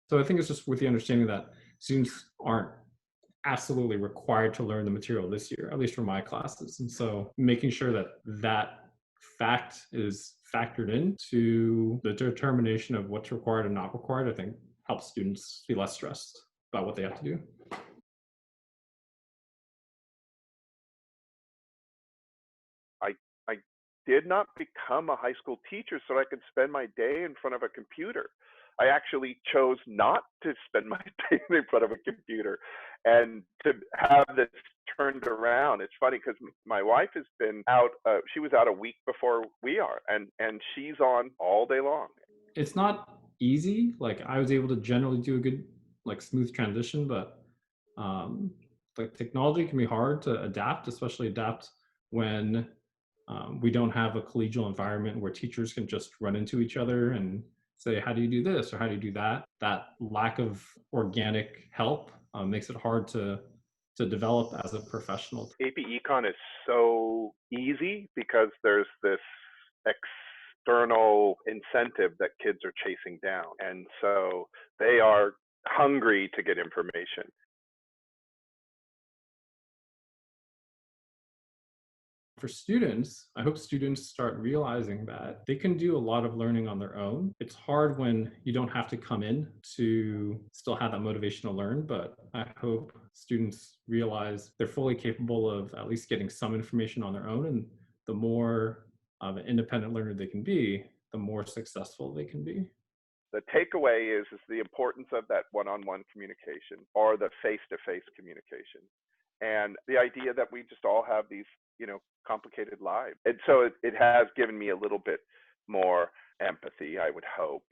So I think it's just with the understanding that students aren't absolutely required to learn the material this year, at least for my classes. And so making sure that that fact is factored into the determination of what's required and not required, I think helps students be less stressed about what they have to do. I I did not become a high school teacher so I could spend my day in front of a computer. I actually chose not to spend my day in front of a computer and to have this turned around. It's funny because my wife has been out, she was out a week before we are, and she's on all day long. It's not easy. Like I was able to generally do a good, like smooth transition, but um, like technology can be hard to adapt, especially adapt when we don't have a collegial environment where teachers can just run into each other and say, "How do you do this?" or "How do you do that?" That lack of organic help makes it hard to develop as a professional. AP Econ is so easy because there's this external incentive that kids are chasing down. And so they are hungry to get information. For students, I hope students start realizing that they can do a lot of learning on their own. It's hard when you don't have to come in to still have that motivation to learn, but I hope students realize they're fully capable of at least getting some information on their own. And the more of an independent learner they can be, the more successful they can be. The takeaway is the importance of that one-on-one communication or the face-to-face communication. And the idea that we just all have these, complicated lives. And so it has given me a little bit more empathy, I would hope,